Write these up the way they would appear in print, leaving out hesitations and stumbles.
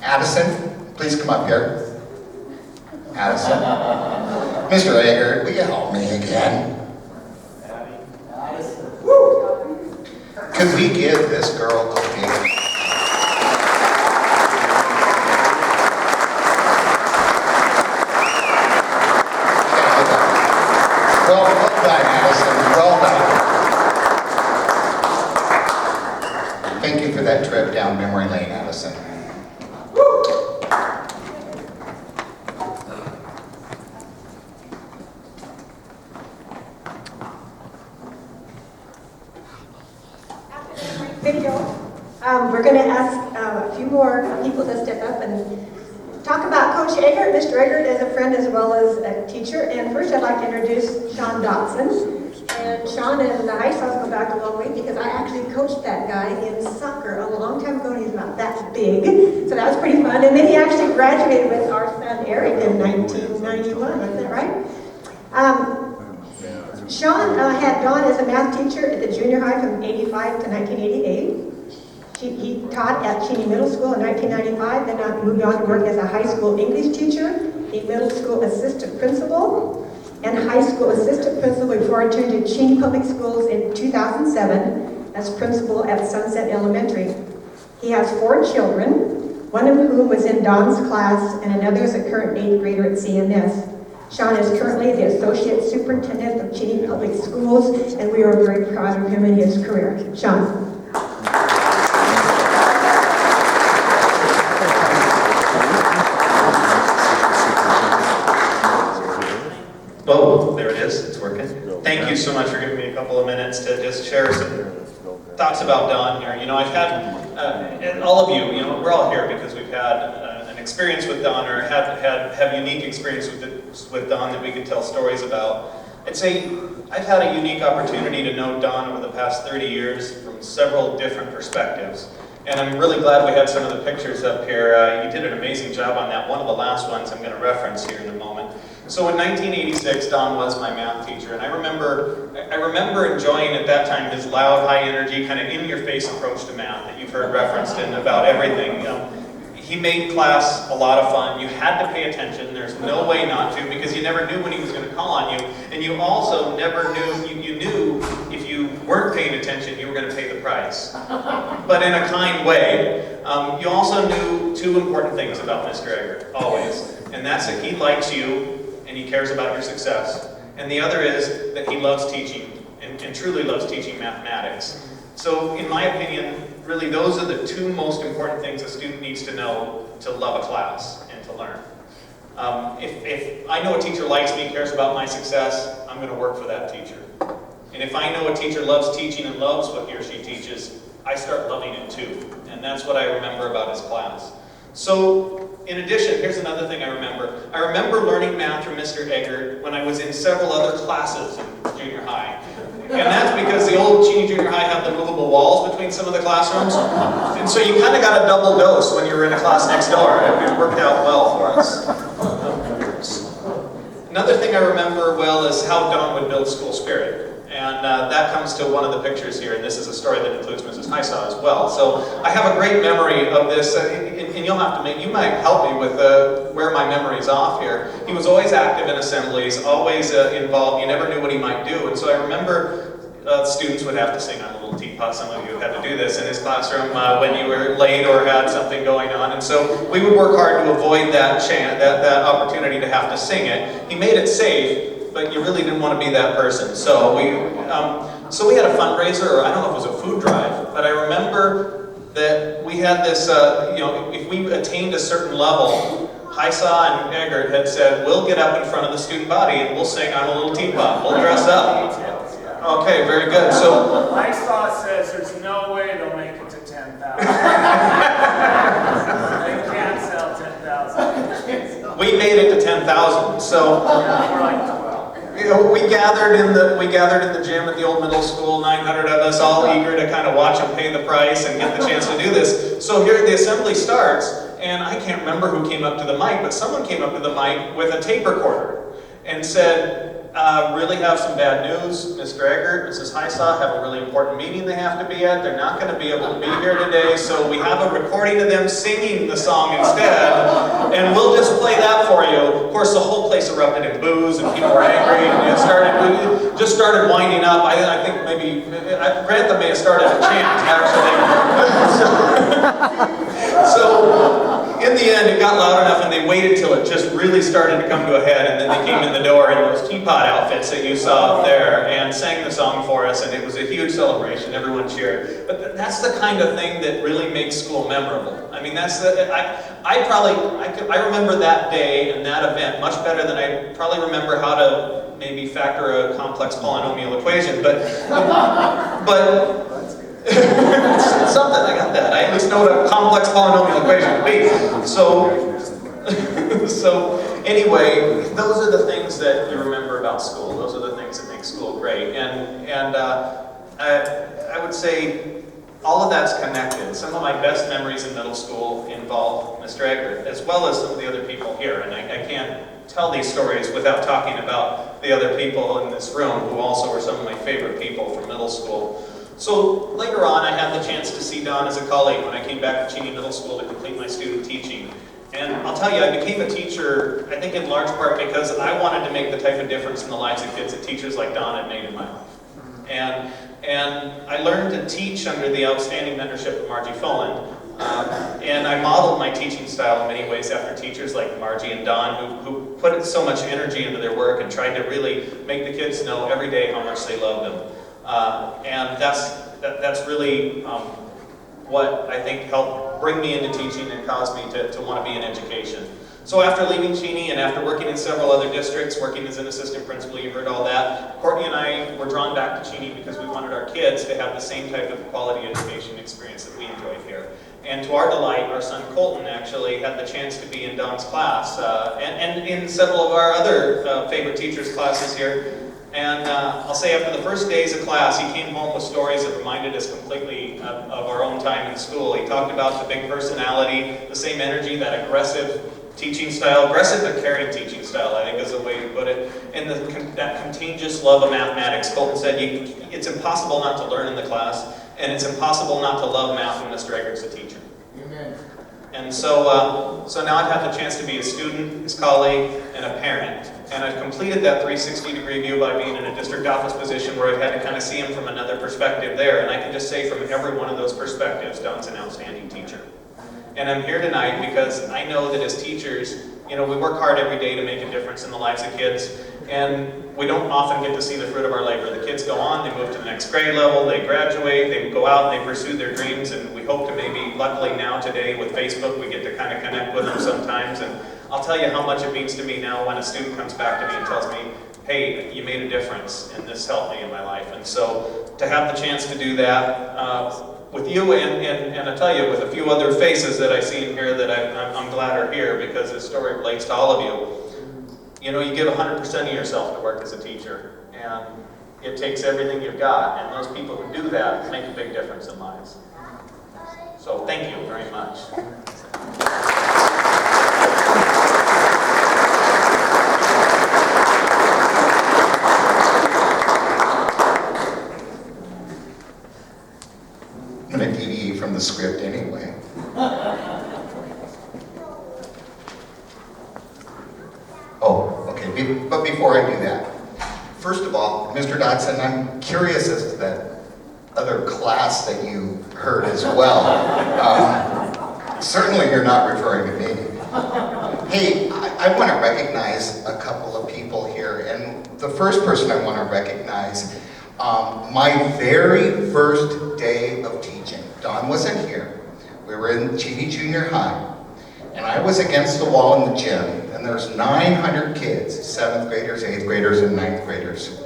Addison, please come up here. Addison. Mr. Eggert, will you help me again? Addison. Woo! Could we give this girl a big... Well done, Addison. Well done. Thank you for that trip down memory lane, Addison. Video. We're going to ask a few more people to step up and talk about Coach Eggert, Mr. Eggert, as a friend as well as a teacher. And first I'd like to introduce Sean Dotson. And Sean and the high schools go back a long way because I actually coached that guy in soccer a long time ago, and he's about that big. So that was pretty fun. And then he actually graduated with our son Eric in 1991, wasn't that right? Sean had Dawn as a math teacher at the junior high from 85 to 1988. He taught at Cheney Middle School in 1995, then moved on to work as a high school English teacher, a middle school assistant principal, and high school assistant principal before I turned to Cheney Public Schools in 2007 as principal at Sunset Elementary. He has 4 children, one of whom was in Dawn's class and another is a current 8th grader at CMS. Sean is currently the Associate Superintendent of Cheney Public Schools, and we are very proud of him and his career. Sean. Oh, there it is. It's working. Thank you so much for giving me a couple of minutes to just share some thoughts about Dawn here. You know, I've had, and all of you, you know, we're all here because we've had an experience with Dawn, or have unique experience with Dawn that we can tell stories about. I'd say I've had a unique opportunity to know Dawn over the past 30 years from several different perspectives. And I'm really glad we had some of the pictures up here. You did an amazing job on that. One of the last ones I'm going to reference here in a moment. So in 1986, Dawn was my math teacher, and I remember enjoying at that time his loud, high energy, kind of in-your-face approach to math that you've heard referenced in about everything. He made class a lot of fun. You had to pay attention. There's no way not to, because you never knew when he was going to call on you, and you also never knew, you knew if you weren't paying attention, you were going to pay the price. But in a kind way. You also knew 2 important things about Mr. Eggert, always, and that's that he likes you, and he cares about your success. And the other is that he loves teaching, and truly loves teaching mathematics. So in my opinion, really those are the 2 most important things a student needs to know to love a class and to learn. If I know a teacher likes me, cares about my success, I'm going to work for that teacher. And if I know a teacher loves teaching and loves what he or she teaches, I start loving it too. And that's what I remember about his class. So, in addition, here's another thing I remember. I remember learning math from Mr. Eggert when I was in several other classes in junior high. And that's because the old Cheney Junior High had the movable walls between some of the classrooms. And so you kind of got a double dose when you were in a class next door. It worked out well for us. Another thing I remember well is how Dawn would build school spirit. And that comes to one of the pictures here, and this is a story that includes Mrs. Hysaw as well. So I have a great memory of this, and you'll have to you might help me with where my memory's off here. He was always active in assemblies, always involved. You never knew what he might do, and so I remember students would have to sing on a little teapot. Some of you had to do this in his classroom when you were late or had something going on, and so we would work hard to avoid that opportunity to have to sing it. He made it safe, but you really didn't want to be that person. So we had a fundraiser, or I don't know if it was a food drive, but I remember that we had this, if we attained a certain level, Hysaw and Eggert had said, we'll get up in front of the student body and we'll sing on a little teapot. We'll dress up. Okay, very good. So Hysaw says there's no way they'll make it to 10,000. They can't sell 10,000. we made it to 10,000. So we're like 12. we gathered in the gym at the old middle school, 900 of us, all eager to kind of watch them pay the price and get the chance to do this. So here the assembly starts, and I can't remember who came up to the mic, but someone came up to the mic with a tape recorder and said, really have some bad news. Mr. Eggert, Mrs. Hysaw have a really important meeting they have to be at. They're not going to be able to be here today, so we have a recording of them singing the song instead, and we'll just play that for you. Of course, the whole place erupted in boos, and people were angry, and it just started winding up. I think maybe, Grantha may have started a chant, actually. So, in the end, it got loud enough, and they waited till it just really started to come to a head, and then they came in the door in those teapot outfits that you saw up there and sang the song for us, and it was a huge celebration. Everyone cheered. But that's the kind of thing that really makes school memorable. I mean, that's the, I remember that day and that event much better than I probably remember how to maybe factor a complex polynomial equation, but it's something, I got that. I at least know what a complex polynomial equation would be. So anyway, those are the things that you remember about school. Those are the things that make school great. And I would say all of that's connected. Some of my best memories in middle school involve Mr. Eggert, as well as some of the other people here. And I can't tell these stories without talking about the other people in this room who also were some of my favorite people from middle school. So later on, I had the chance to see Don as a colleague when I came back to Cheney Middle School to complete my student teaching. And I'll tell you, I became a teacher, I think in large part because I wanted to make the type of difference in the lives of kids that teachers like Don had made in my life. And I learned to teach under the outstanding mentorship of Margie Fullen. And I modeled my teaching style in many ways after teachers like Margie and Don who put so much energy into their work and tried to really make the kids know every day how much they love them. And that's really what I think helped bring me into teaching and caused me to want to be in education. So after leaving Cheney and after working in several other districts, working as an assistant principal, you heard all that, Courtney and I were drawn back to Cheney because we wanted our kids to have the same type of quality education experience that we enjoyed here. And to our delight, our son Colton actually had the chance to be in Don's class and in several of our other favorite teachers' classes here. And I'll say after the first days of class, he came home with stories that reminded us completely of our own time in school. He talked about the big personality, the same energy, that aggressive teaching style, aggressive but caring teaching style, I think is the way to put it, and that contagious love of mathematics. Colton said, it's impossible not to learn in the class, and it's impossible not to love math when Mr. Eggert's a teacher. Amen. And so now I've had the chance to be a student, his colleague, and a parent. And I've completed that 360-degree view by being in a district office position where I've had to kind of see him from another perspective there. And I can just say from every one of those perspectives, Don's an outstanding teacher. And I'm here tonight because I know that as teachers, you know, we work hard every day to make a difference in the lives of kids. And we don't often get to see the fruit of our labor. The kids go on, they move to the next grade level, they graduate, they go out and they pursue their dreams, and we hope to maybe, luckily now today with Facebook, we get to kind of connect with them sometimes. And I'll tell you how much it means to me now when a student comes back to me and tells me, hey, you made a difference and this helped me in my life. And so to have the chance to do that with you and I tell you, with a few other faces that I see in here that I'm glad are here because this story relates to all of you. You know, you give 100% of yourself to work as a teacher, and it takes everything you've got, and those people who do that make a big difference in lives. So thank you very much. I'm going to deviate from the script anyway. Oh, okay, but before I do that, first of all, Mr. Dodson, I'm curious as to that other class that you heard as well. Certainly you're not referring to me. Hey, I want to recognize a couple of people here, and the first person I want to recognize, my very first day of teaching. Don wasn't here. We were in Cheney Junior High, and I was against the wall in the gym, and there's 900 kids, 7th graders, 8th graders, and 9th graders.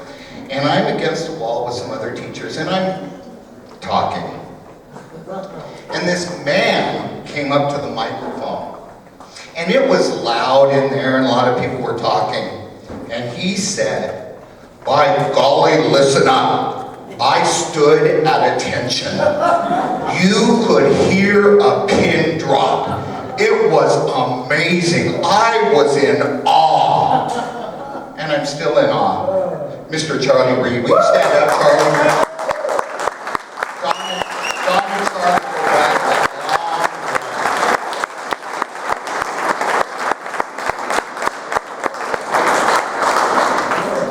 And I'm against the wall with some other teachers, and I'm talking. And this man came up to the microphone, and it was loud in there, and a lot of people were talking. And he said, by golly, listen up. I stood at attention. You could hear a pin drop. It was amazing. I was in awe. And I'm still in awe. Mr. Charlie Reed, will you stand up, Charlie? Don and Charlie go back a long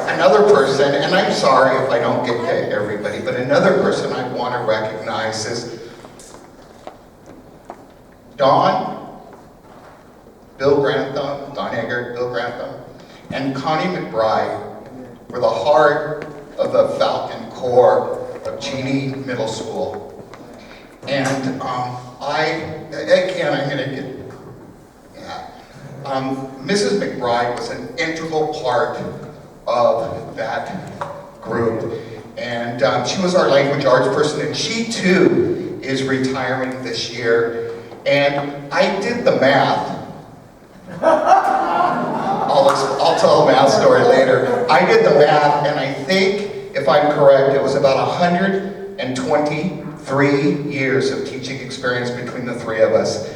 way. Another person, and I'm sorry if I don't get to everybody, but another person I want to recognize is Don, Bill Grantham, Don Eggert, Bill Grantham, and Connie McBride were the heart of the Falcon Corps of Cheney Middle School. And I'm gonna get, Mrs. McBride was an integral part of that group. And she was our language arts person, and she too is retiring this year. And I did the math. I'll tell a math story later. I did the math, and I think, if I'm correct, it was about 123 years of teaching experience between the three of us.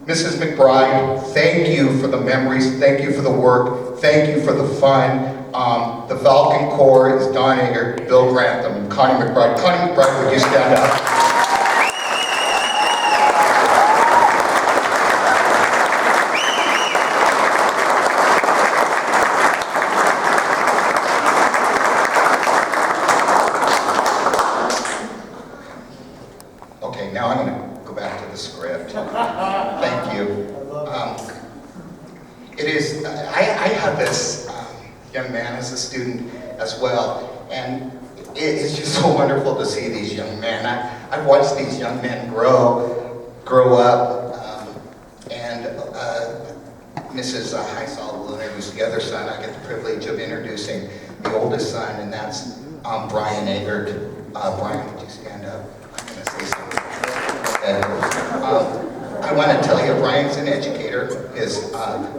Mrs. McBride, thank you for the memories, thank you for the work, thank you for the fun. The Falcon Corps is Don Eggert, Bill Grantham, and Connie McBride. Connie McBride, would you stand up? Okay, now I'm going to go back to the script. Thank you. I had this young man as a student as well, and it's just so wonderful to see these young men. I've watched these young men grow up, and Mrs. Heisel Lunar, who's the other son, I get the privilege of introducing the oldest son, and that's Bryan Eggert. Bryan, would you stand up? I'm going to say something. I want to tell you, Bryan's an educator. His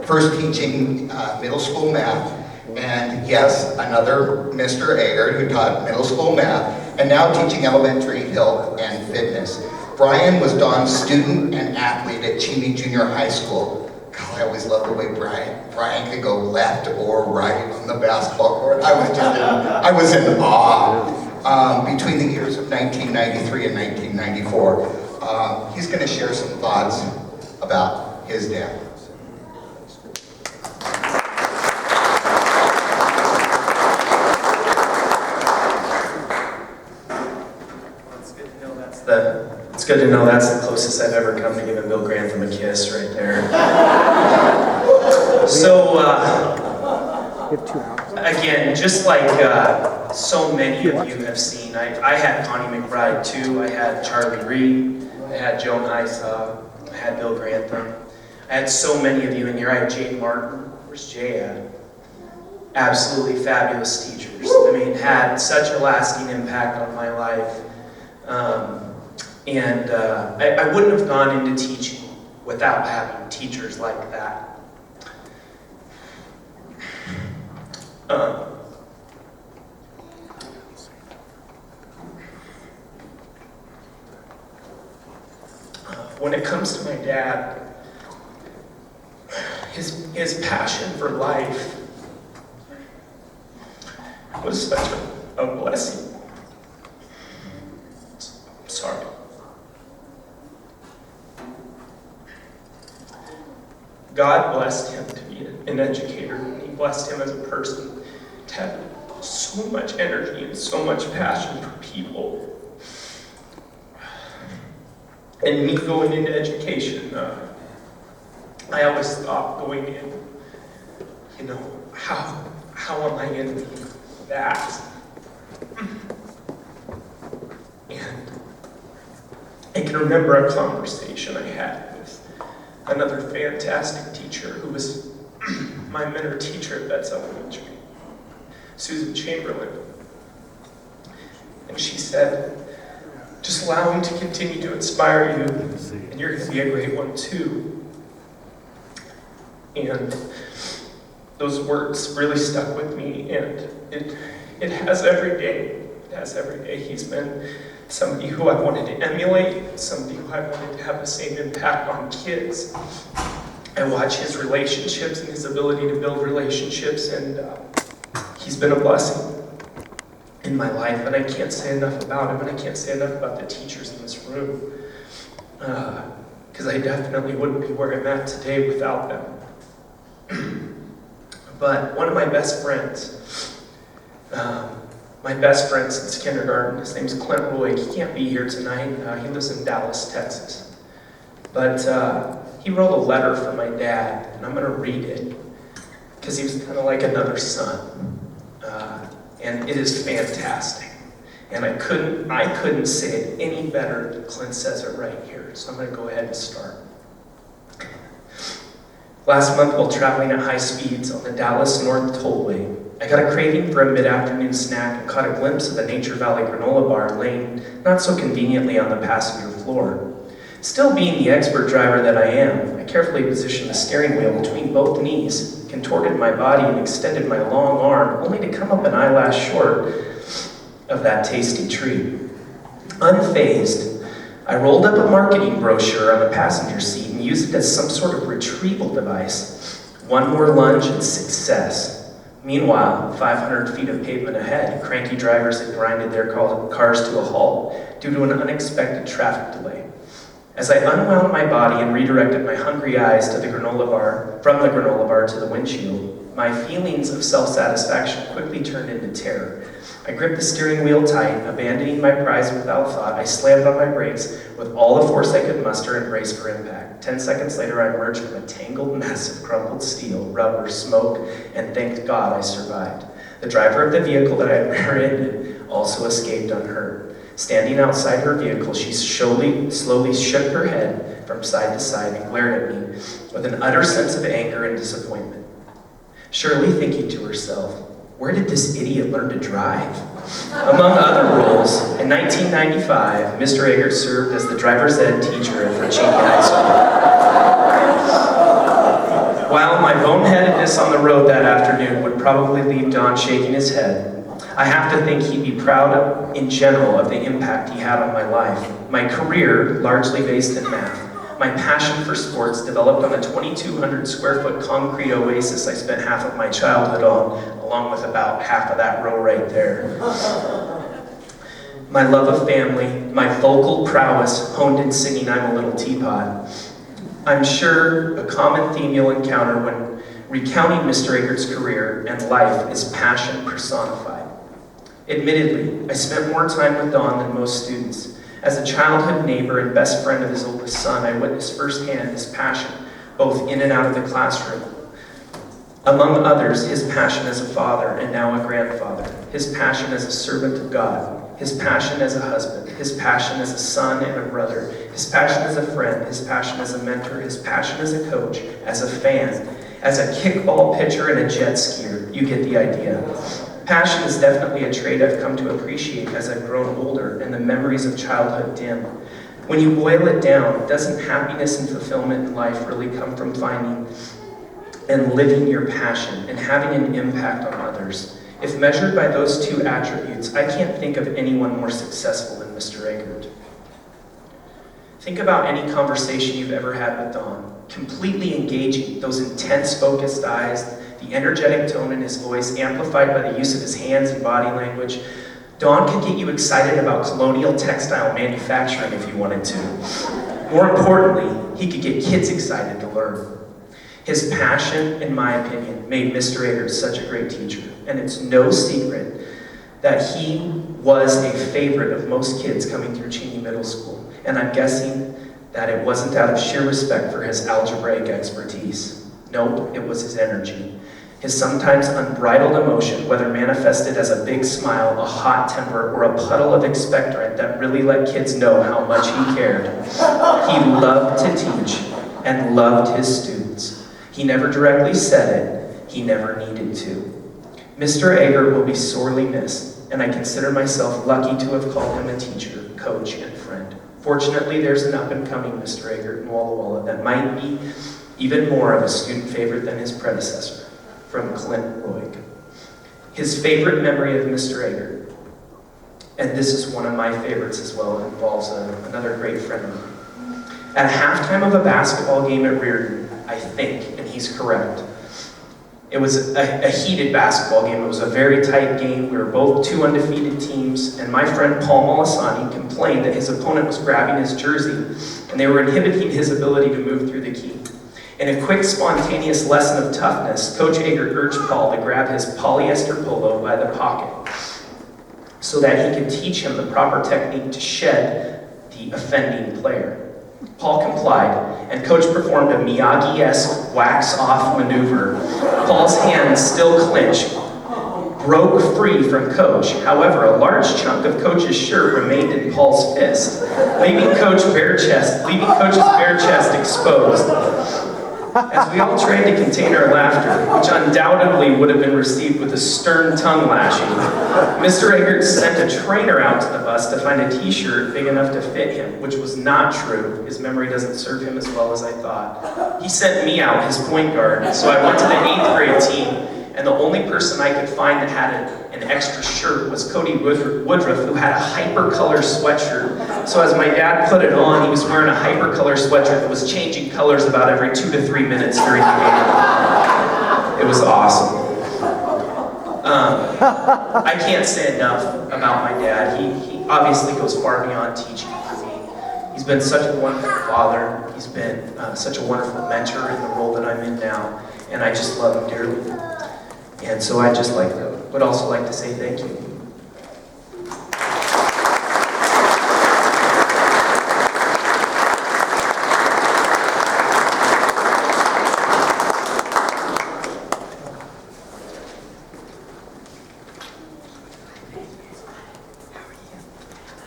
first teaching middle school math, and yes, another Mr. Eggert who taught middle school math, and now teaching elementary health and fitness. Bryan was Don's student and athlete at Cheney Junior High School. God, I always loved the way Bryan could go left or right on the basketball court. I was in awe. Between the years of 1993 and 1994. He's going to share some thoughts about his dad. It's good to know that's the closest I've ever come to giving Bill Grantham a kiss right there. So, again, just like so many of you have seen, I had Connie McBride too, I had Charlie Reed, I had Joan Heisa, I had Bill Grantham. I had so many of you in here. I had Jay Martin. Where's Jay at? Absolutely fabulous teachers. I mean, had such a lasting impact on my life. I wouldn't have gone into teaching without having teachers like that. When it comes to my dad, his passion for life was such a blessing. I'm sorry. God blessed him to be an educator. He blessed him as a person to have so much energy and so much passion for people. And me going into education, I always thought going in, you know, how am I going to be that? And I can remember a conversation I had with another fantastic teacher who was my mentor teacher at Betts Elementary, Susan Chamberlain. And she said, just allow him to continue to inspire you, and you're going to be a great one too. And those words really stuck with me, and it has every day. It has every day. He's been somebody who I wanted to emulate, somebody who I wanted to have the same impact on kids. I watch his relationships and his ability to build relationships, and he's been a blessing in my life, and I can't say enough about him, and I can't say enough about the teachers in this room, because I definitely wouldn't be where I'm at today without them. But one of my best friends since kindergarten, his name's Clint Roy. He can't be here tonight. He lives in Dallas, Texas. But he wrote a letter for my dad, and I'm going to read it, because he was kind of like another son. And it is fantastic. And I couldn't say it any better than Clint says it right here. So I'm going to go ahead and start. Last month, while traveling at high speeds on the Dallas North Tollway, I got a craving for a mid-afternoon snack and caught a glimpse of the Nature Valley granola bar laying not so conveniently on the passenger floor. Still being the expert driver that I am, I carefully positioned the steering wheel between both knees, contorted my body, and extended my long arm, only to come up an eyelash short of that tasty treat. Unfazed, I rolled up a marketing brochure on the passenger seat and used it as some sort of retrieval device. One more lunge and success. Meanwhile, 500 feet of pavement ahead, cranky drivers had grinded their cars to a halt due to an unexpected traffic delay. As I unwound my body and redirected my hungry eyes to the granola bar, from the granola bar to the windshield, my feelings of self-satisfaction quickly turned into terror. I gripped the steering wheel tight, abandoning my prize without thought. I slammed on my brakes with all the force I could muster and braced for impact. 10 seconds later, I emerged from a tangled mess of crumpled steel, rubber, smoke, and thank God I survived. The driver of the vehicle that I had rear-ended also escaped unhurt. Standing outside her vehicle, she slowly shook her head from side to side and glared at me with an utter sense of anger and disappointment. Surely thinking to herself, where did this idiot learn to drive? Among other roles, in 1995, Mr. Eggert served as the driver's ed teacher at Virginia High School. While my boneheadedness on the road that afternoon would probably leave Don shaking his head, I have to think he'd be proud in general of the impact he had on my life. My career, largely based in math, my passion for sports developed on a 2,200 square foot concrete oasis I spent half of my childhood on, along with about half of that row right there. My love of family, my vocal prowess honed in singing I'm a Little Teapot. I'm sure a common theme you'll encounter when recounting Mr. Eggert's career and life is passion personified. Admittedly, I spent more time with Don than most students. As a childhood neighbor and best friend of his oldest son, I witnessed firsthand his passion, both in and out of the classroom. Among others, his passion as a father and now a grandfather, his passion as a servant of God, his passion as a husband, his passion as a son and a brother, his passion as a friend, his passion as a mentor, his passion as a coach, as a fan, as a kickball pitcher and a jet skier. You get the idea. Passion is definitely a trait I've come to appreciate as I've grown older and the memories of childhood dim. When you boil it down, doesn't happiness and fulfillment in life really come from finding and living your passion and having an impact on others? If measured by those two attributes, I can't think of anyone more successful than Mr. Eggert. Think about any conversation you've ever had with Don. Completely engaging, those intense, focused eyes, the energetic tone in his voice, amplified by the use of his hands and body language. Don could get you excited about colonial textile manufacturing if you wanted to. More importantly, he could get kids excited to learn. His passion, in my opinion, made Mr. Eggert such a great teacher, and it's no secret that he was a favorite of most kids coming through Cheney Middle School, and I'm guessing that it wasn't out of sheer respect for his algebraic expertise. Nope, it was his energy. His sometimes unbridled emotion, whether manifested as a big smile, a hot temper, or a puddle of expectorant that really let kids know how much he cared. He loved to teach and loved his students. He never directly said it, he never needed to. Mr. Eggert will be sorely missed, and I consider myself lucky to have called him a teacher, coach, and friend. Fortunately, there's an up-and-coming Mr. Eggert in Walla Walla that might be even more of a student favorite than his predecessor, from Clint Roig. His favorite memory of Mr. Eggert, and this is one of my favorites as well, involves another great friend of mine. At halftime of a basketball game at Reardon, I I think, and he's correct. It was a heated basketball game. It was a very tight game. We were both two undefeated teams, and my friend Paul Molisani complained that his opponent was grabbing his jersey, and they were inhibiting his ability to move through the key. In a quick, spontaneous lesson of toughness, Coach Eger urged Paul to grab his polyester polo by the pocket so that he could teach him the proper technique to shed the offending player. Paul complied, and Coach performed a Miyagi-esque wax-off maneuver. Paul's hands, still clenched, broke free from Coach. However, a large chunk of Coach's shirt remained in Paul's fist, leaving Coach's bare chest exposed. As we all tried to contain our laughter, which undoubtedly would have been received with a stern tongue lashing, Mr. Eggert sent a trainer out to the bus to find a t-shirt big enough to fit him, which was not true. His memory doesn't serve him as well as I thought. He sent me out, his point guard, so I went to the 8th grade team, and the only person I could find that had an extra shirt was Cody Woodruff, who had a hyper-color sweatshirt. So as my dad put it on, he was wearing a hyper-color sweatshirt that was changing colors about every 2 to 3 minutes during the game. It was awesome. I can't say enough about my dad. He obviously goes far beyond teaching for me. He's been such a wonderful father. He's been such a wonderful mentor in the role that I'm in now, and I just love him dearly. And so I just would also like to say thank you.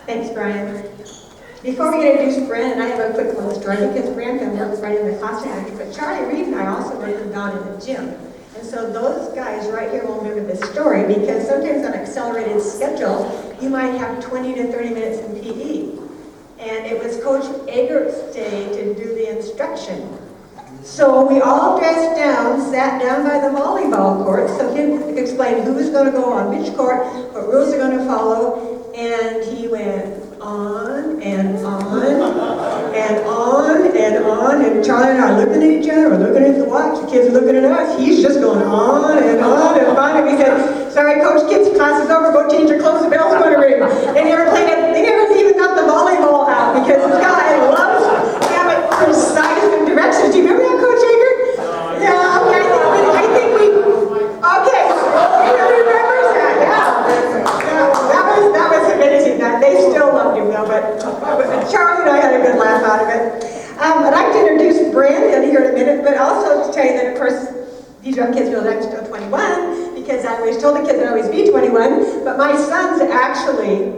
Thanks, Bryan. Before we introduce Bran, I have a quick little story because Bran can work right in the classroom. But Charlie Reed and I also worked with Don in the gym. And so those guys right here will remember this story because sometimes on accelerated schedule, you might have 20 to 30 minutes in PE. And it was Coach Egert's day to do the instruction. So we all dressed down, sat down by the volleyball court, so he explained who's going to go on which court, what rules are going to follow, and he went on and on and on and on, and Charlie and I are looking at each other, we're looking at the watch, the kids are looking at us, he's just going on and on, and finally we said, sorry coach, kids, class is over, go change your clothes, the bell's going to ring. They never played it, they never even got the volleyball out, because this guy loves to have it precise and directions. Do you remember that, Coach Eger? Yeah, okay, I think we, okay, he remembers that, yeah, that was amazing. They still loved him though, but Charlie and I had a good laugh out of it. I'd like to introduce Brandon here in a minute, but also to tell you that, of course, these young kids feel that I'm still 21, because I always told the kids I'd always be 21, but my sons actually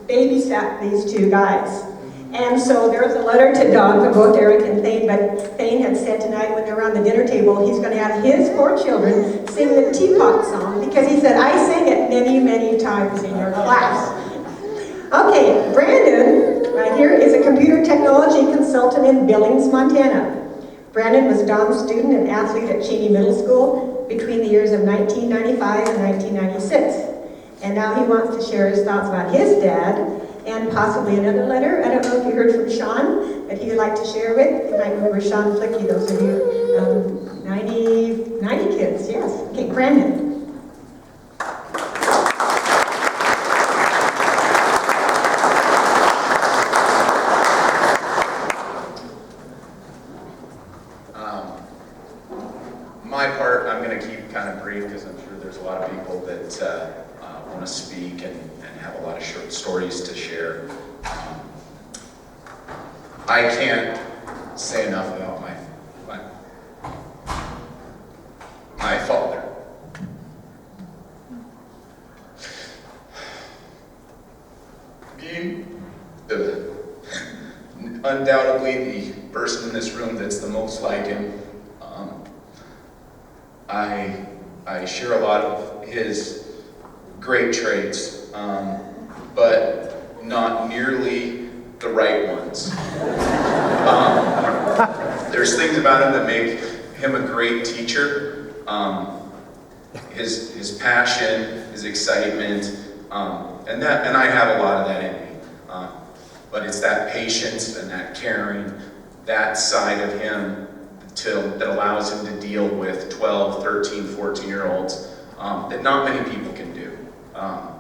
babysat these two guys. And so there was a letter to Don from both Eric and Thane, but Thane had said tonight when they're around the dinner table, he's going to have his 4 children sing the Teapot song, because he said, I sang it many, many times in your class. Okay, Brandon, right here, is a computer technology consultant in Billings, Montana. Brandon was Don's student and athlete at Cheney Middle School between the years of 1995 and 1996. And now he wants to share his thoughts about his dad and possibly another letter. I don't know if you heard from Sean that he would like to share with. You might remember Sean Flicky, those of you, 90 kids, yes. Okay, Brandon. My part, I'm going to keep kind of brief because I'm sure there's a lot of people that want to speak and have a lot of short stories to share. I can't say enough about my father. Being undoubtedly the person in this room that's the most like him, I share a lot of his great traits, but not nearly the right ones. There's things about him that make him a great teacher. His passion, his excitement, and I have a lot of that in me. But it's that patience and that caring, that side of him that allows him to deal with 12, 13, 14-year-olds that not many people can do.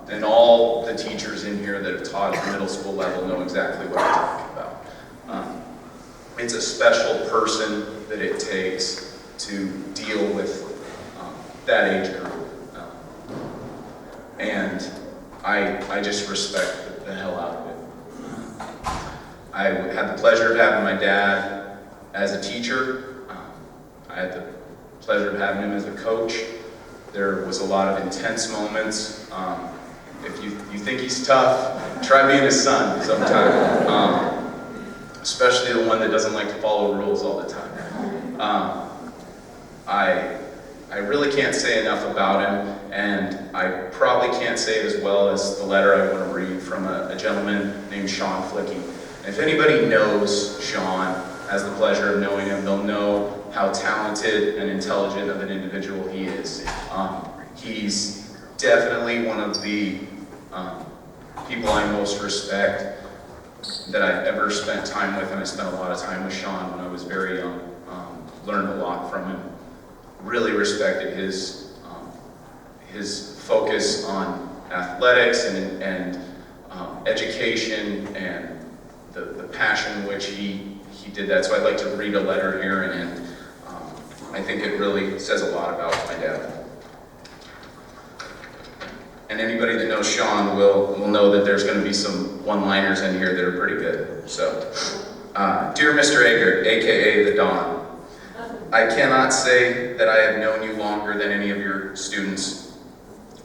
And all the teachers in here that have taught at the middle school level know exactly what I'm talking about. It's a special person that it takes to deal with that age group. And I just respect the hell out of it. I had the pleasure of having my dad as a teacher. I had the pleasure of having him as a coach. There was a lot of intense moments. If you think he's tough, try being his son sometime. Especially the one that doesn't like to follow rules all the time. I really can't say enough about him, and I probably can't say it as well as the letter I want to read from a gentleman named Sean Flicky. And if anybody knows Sean, has the pleasure of knowing him, they'll know how talented and intelligent of an individual he is. He's definitely one of the people I most respect that I've ever spent time with, and I spent a lot of time with Sean when I was very young. Learned a lot from him. Really respected his focus on athletics and education and the passion in which he did that. So I'd like to read a letter here, and I think it really says a lot about my dad. And anybody that knows Sean will know that there's going to be some one-liners in here that are pretty good. So, dear Mr. Eggert, aka the Don, I cannot say that I have known you longer than any of your students,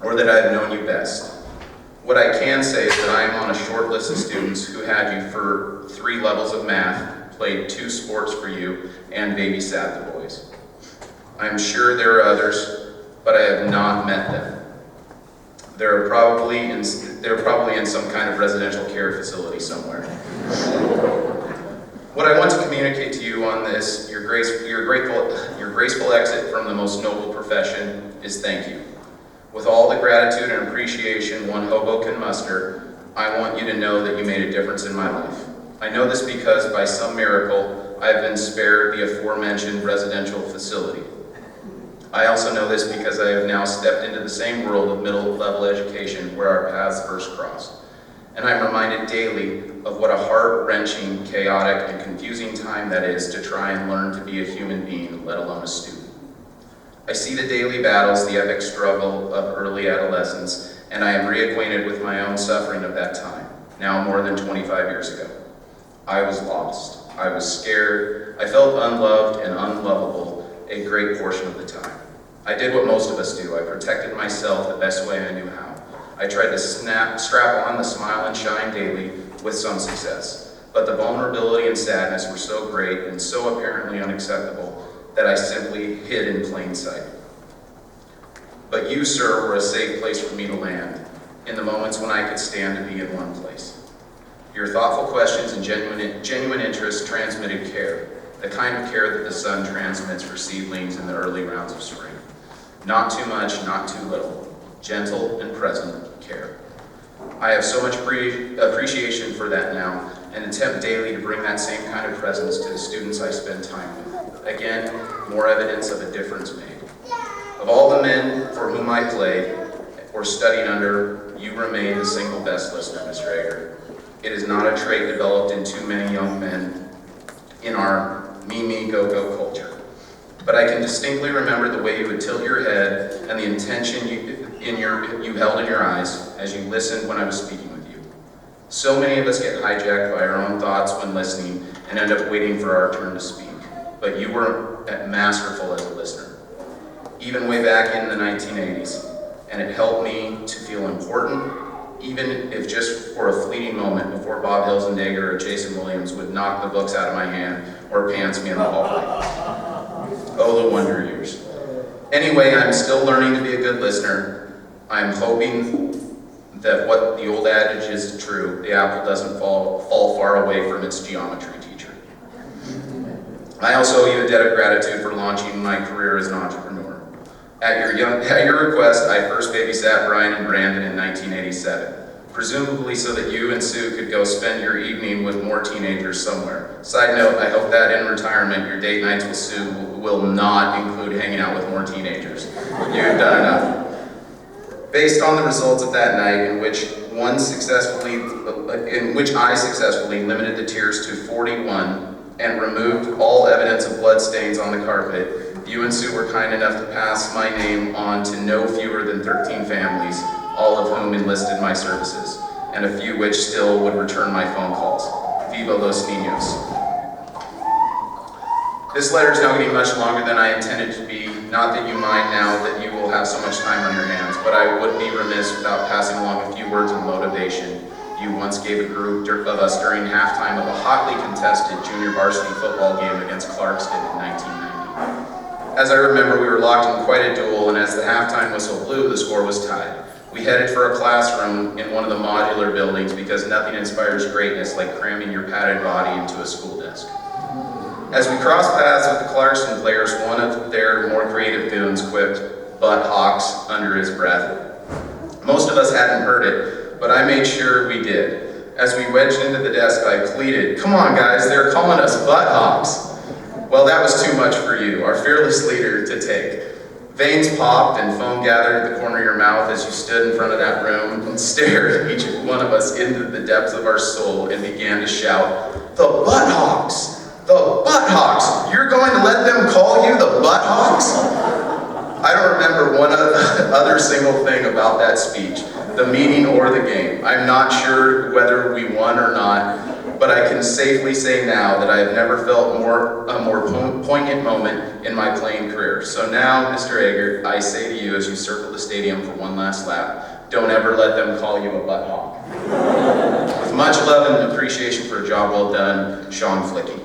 or that I have known you best. What I can say is that I am on a short list of students who had you for 3 levels of math, played 2 sports for you, and babysat the boys. I am sure there are others, but I have not met them. They're probably in some kind of residential care facility somewhere. What I want to communicate to you on this, your graceful exit from the most noble profession, is thank you. With all the gratitude and appreciation one hobo can muster, I want you to know that you made a difference in my life. I know this because, by some miracle, I have been spared the aforementioned residential facility. I also know this because I have now stepped into the same world of middle-level education where our paths first crossed. And I'm reminded daily of what a heart-wrenching, chaotic, and confusing time that is to try and learn to be a human being, let alone a student. I see the daily battles, the epic struggle of early adolescence, and I am reacquainted with my own suffering of that time, now more than 25 years ago. I was lost. I was scared. I felt unloved and unlovable a great portion of the time. I did what most of us do. I protected myself the best way I knew how. I tried to strap on the smile and shine daily with some success. But the vulnerability and sadness were so great and so apparently unacceptable that I simply hid in plain sight. But you, sir, were a safe place for me to land in the moments when I could stand to be in one place. Your thoughtful questions and genuine interest transmitted care, the kind of care that the sun transmits for seedlings in the early rounds of spring. Not too much, not too little. Gentle and present care. I have so much appreciation for that now, and attempt daily to bring that same kind of presence to the students I spend time with. Again, more evidence of a difference made. Of all the men for whom I played or studied under, you remain the single best listener, Mr. Eggert. It is not a trait developed in too many young men in our me, go-go culture. But I can distinctly remember the way you would tilt your head and the intention you held in your eyes as you listened when I was speaking with you. So many of us get hijacked by our own thoughts when listening and end up waiting for our turn to speak. But you were masterful as a listener, even way back in the 1980s, and it helped me to feel important, even if just for a fleeting moment before Bob Hilsendager or Jason Williams would knock the books out of my hand or pants me in the hallway. Oh, the wonder years. Anyway, I'm still learning to be a good listener. I'm hoping that what the old adage is true, the apple doesn't fall far away from its geometry teacher. I also owe you a debt of gratitude for launching my career as an entrepreneur. At your request, I first babysat Bryan and Brandon in 1987. presumably so that you and Sue could go spend your evening with more teenagers somewhere. Side note, I hope that in retirement, your date nights with Sue will not include hanging out with more teenagers. You've done enough. Based on the results of that night, in which I successfully limited the tears to 41 and removed all evidence of bloodstains on the carpet, you and Sue were kind enough to pass my name on to no fewer than 13 families, all of whom enlisted my services, and a few which still would return my phone calls. Viva los niños. This letter is now getting much longer than I intended to be. Not that you mind now that you will have so much time on your hands, but I would be remiss without passing along a few words of motivation you once gave a group of us during halftime of a hotly contested junior varsity football game against Clarkston in 1990. As I remember, we were locked in quite a duel, and as the halftime whistle blew, the score was tied. We headed for a classroom in one of the modular buildings because nothing inspires greatness like cramming your padded body into a school desk. As we crossed paths with the Clarkston players, one of their more creative goons quipped, "Butt hawks," under his breath. Most of us hadn't heard it, but I made sure we did. As we wedged into the desk, I pleaded, "Come on guys, they're calling us butt hawks." Well, that was too much for you, our fearless leader, to take. Veins popped and foam gathered at the corner of your mouth as you stood in front of that room and stared each one of us into the depths of our soul and began to shout, "The butt hawks! The butt hawks! You're going to let them call you the butt hawks?" I don't remember one other single thing about that speech, the meeting or the game. I'm not sure whether we won or not, but I can safely say now that I have never felt a more poignant moment in my playing career. So now, Mr. Eggert, I say to you as you circle the stadium for one last lap, don't ever let them call you a butt hawk. With much love and appreciation for a job well done, Sean Flicky.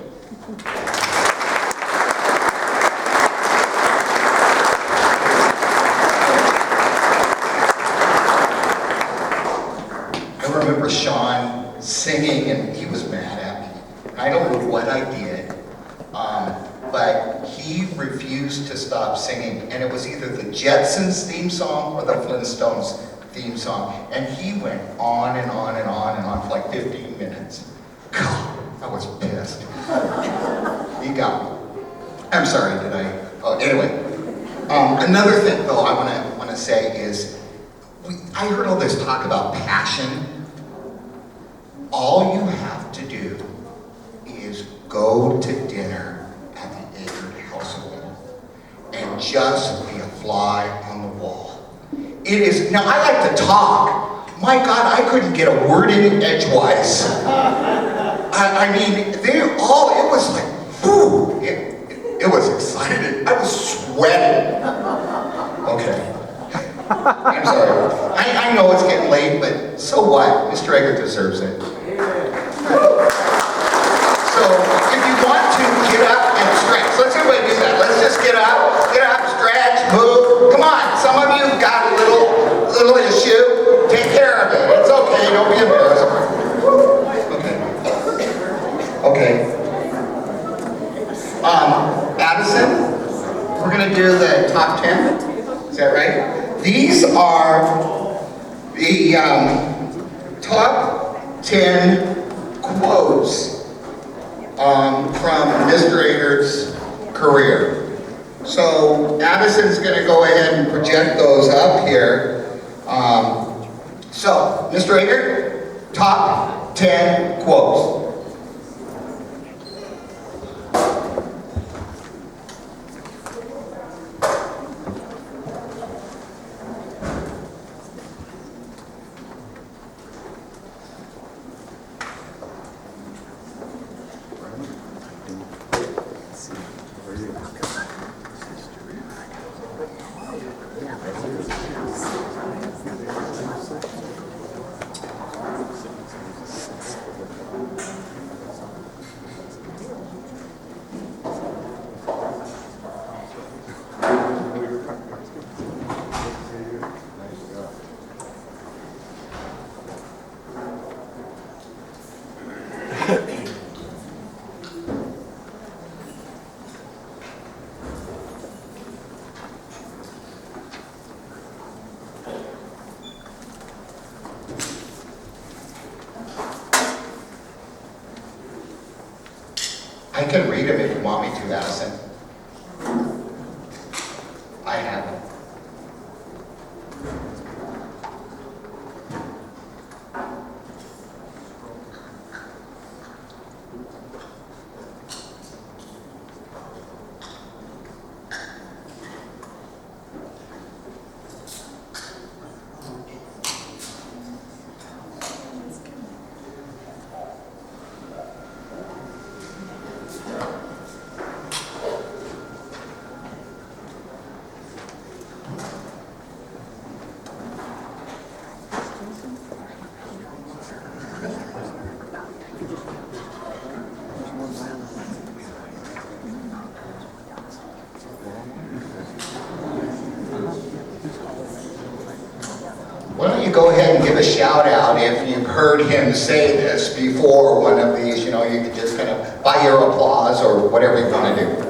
I remember Sean singing, and he was mad at me. I don't know what I did, but he refused to stop singing, and it was either the Jetsons theme song or the Flintstones theme song, and he went on and on and on and on for like 15 minutes. God, I was pissed. He got me. I'm sorry, did I? Oh, anyway. Another thing, though, I want to say is, I heard all this talk about passion. All you have to do is go to dinner at the Eggert household and just be a fly on the wall. It is, now I like to talk. My God, I couldn't get a word in edgewise. I mean, it was like, whew, it was exciting. I was sweating. Okay. I'm sorry. I know it's getting late, but so what? Mr. Eggert deserves it. So, if you want to get up and stretch, let's everybody do that. Let's just get up, stretch, move. Come on, some of you got a little issue. Take care of it. It's okay, don't be embarrassed. Okay. Addison, we're gonna do the top 10. Is that right? These are the top 10 quotes from Mr. Eggert's career. So Addison's going to go ahead and project those up here. So, Mr. Eggert, top 10 quotes. can read them if you want me to, Addison. I have them. Why don't you go ahead and give a shout out if you've heard him say this before one of these, you could just kind of buy your applause or whatever you want to do.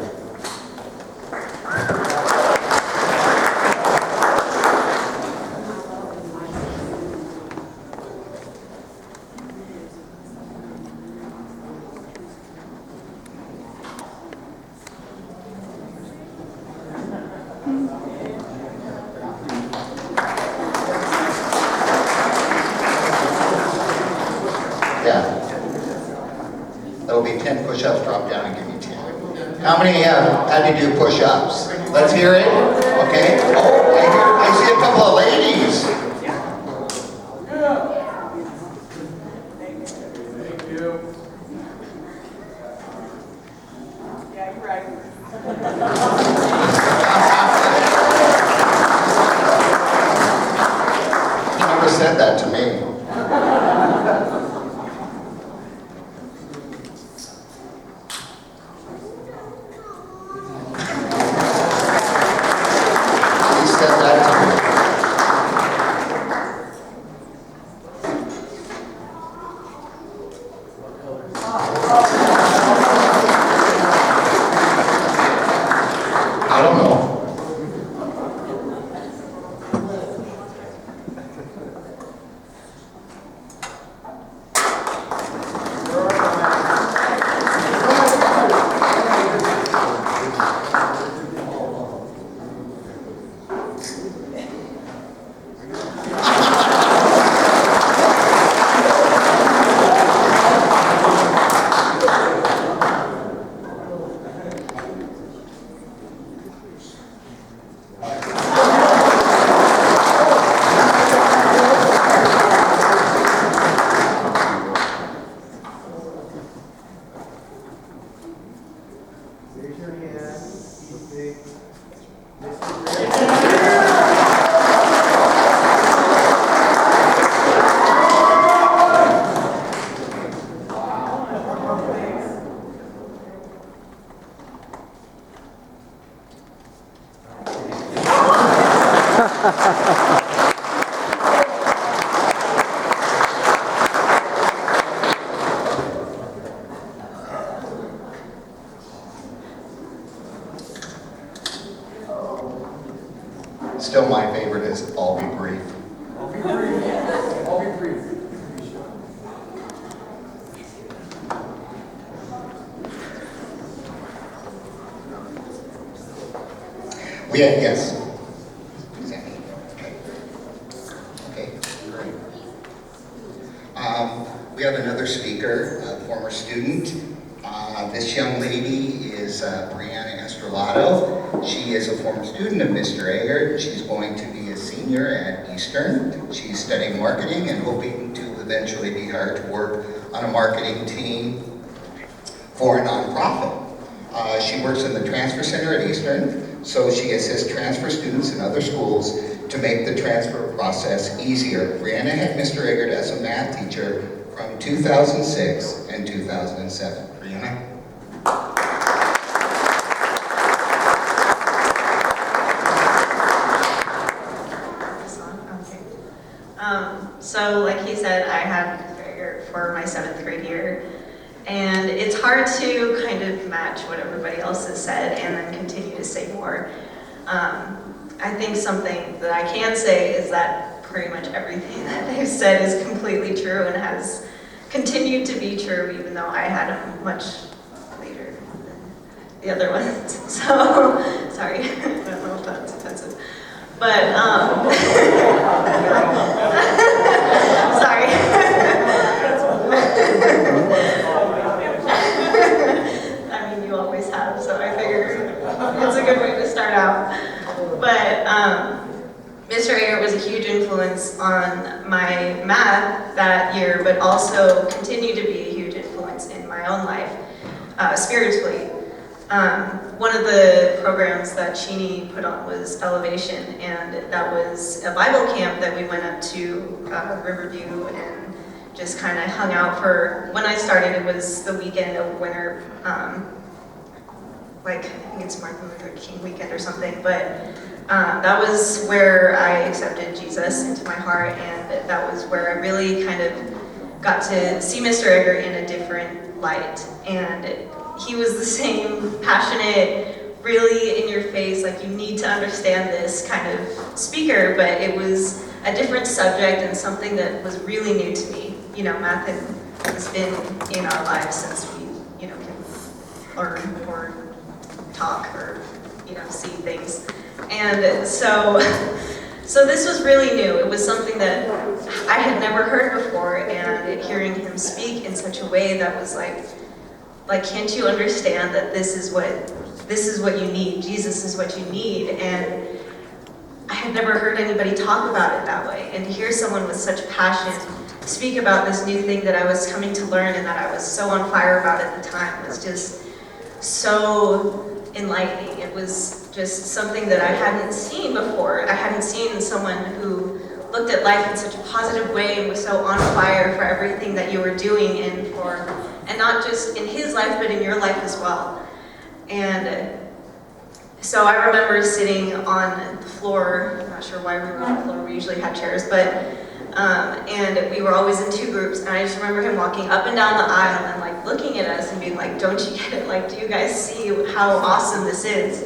Yeah. That'll be 10 push-ups, drop down and give me 10. How many had to do push-ups? Let's hear it. Okay. Oh, I see a couple of ladies. Thank you. Yeah, you're right. You never said that to me. He said that to me. I don't know. Raise your hand. Big. Still my favorite is I'll be brief. I'll be brief. I'll be brief. Yes. Exactly. Okay, great. We have another speaker, a former student. This young lady is Bryan. She is a former student of Mr. Eggert. She's going to be a senior at Eastern. She's studying marketing and hoping to eventually be hired to work on a marketing team for a nonprofit. She works in the transfer center at Eastern, so she assists transfer students in other schools to make the transfer process easier. Brianna had Mr. Eggert as a math teacher from 2006 and 2007. Brianna? So like he said, I had Eggert for my 7th grade year, and it's hard to kind of match what everybody else has said and then continue to say more. I think something that I can say is that pretty much everything that they've said is completely true and has continued to be true even though I had him much later. the other ones. So, sorry, I don't know if that's offensive. But, sorry. I mean, you always have, so I figure it's a good way to start out. But Mr. Eggert was a huge influence on my math that year, but also continued to be a huge influence in my own life, spiritually. One of the programs that Sheeny put on was Elevation, and that was a Bible camp that we went up to Riverview and just kind of hung out for, when I started, it was the weekend of winter, like, I think it's Martin Luther King weekend or something, but that was where I accepted Jesus into my heart, and that was where I really kind of got to see Mr. Eggert in a different light. And he was the same passionate, really in your face, like you need to understand this kind of speaker, but it was a different subject and something that was really new to me. You know, math has been in our lives since we, you know, can learn or talk or, you know, see things. And so this was really new. It was something that I had never heard before, and hearing him speak in such a way that was like, can't you understand that this is what you need? Jesus is what you need. And I had never heard anybody talk about it that way. And to hear someone with such passion speak about this new thing that I was coming to learn and that I was so on fire about at the time was just so enlightening. It was just something that I hadn't seen before. I hadn't seen someone who looked at life in such a positive way and was so on fire for everything that you were doing and not just in his life, but in your life as well. And so I remember sitting on the floor. I'm not sure why we were on the floor, we usually had chairs, but and we were always in two groups, and I just remember him walking up and down the aisle and like looking at us and being like, don't you get it? Like, do you guys see how awesome this is?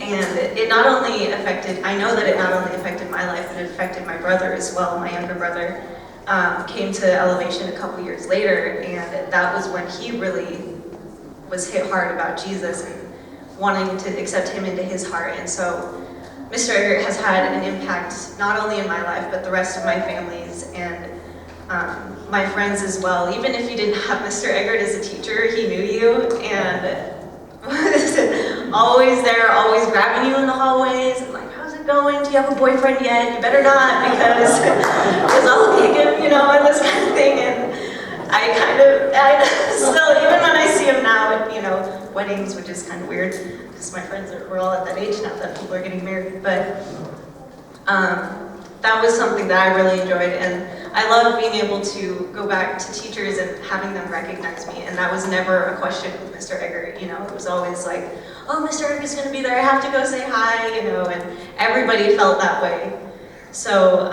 And it not only affected, I know that it not only affected my life, but it affected my brother as well. My younger brother came to Elevation a couple years later, and that was when he really was hit hard about Jesus and wanting to accept him into his heart. And so Mr. Eggert has had an impact not only in my life, but the rest of my family's and my friends as well. Even if you didn't have Mr. Eggert as a teacher, he knew you and always there, always grabbing you in the hallways and like, how's it going? Do you have a boyfriend yet? You better not, because I'll kick him, you know, and this kind of thing. And I still, even when I see him now at, you know, weddings, which is kind of weird, because my friends we're all at that age now that people are getting married, but that was something that I really enjoyed, and I love being able to go back to teachers and having them recognize me, and that was never a question with Mr. Eggert. You know, it was always like, oh, Mr. Eggert's going to be there, I have to go say hi, you know, and everybody felt that way. So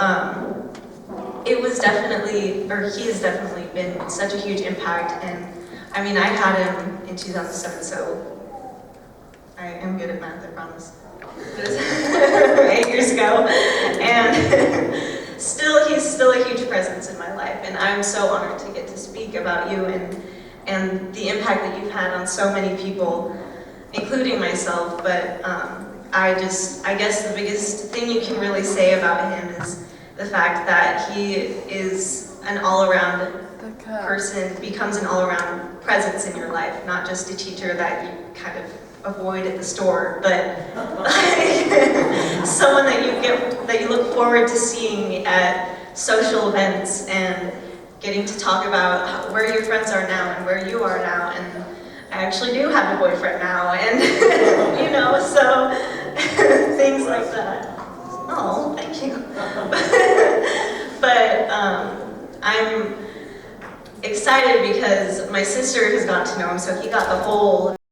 it was definitely, or he has definitely been such a huge impact, and I mean, I had him in 2007, so I am good at math, I promise. It was 8 years ago, and he's still a huge presence in my life, and I'm so honored to get to speak about you and the impact that you've had on so many people, including myself. But I guess the biggest thing you can really say about him is the fact that he is an all-around person, becomes an all-around presence in your life, not just a teacher that you kind of avoid at the store, but someone that you look forward to seeing at social events and getting to talk about where your friends are now and where you are now. And I actually do have a boyfriend now, and you know, so things like that. Oh, thank you. But I'm excited because my sister has gotten to know him, so he got the whole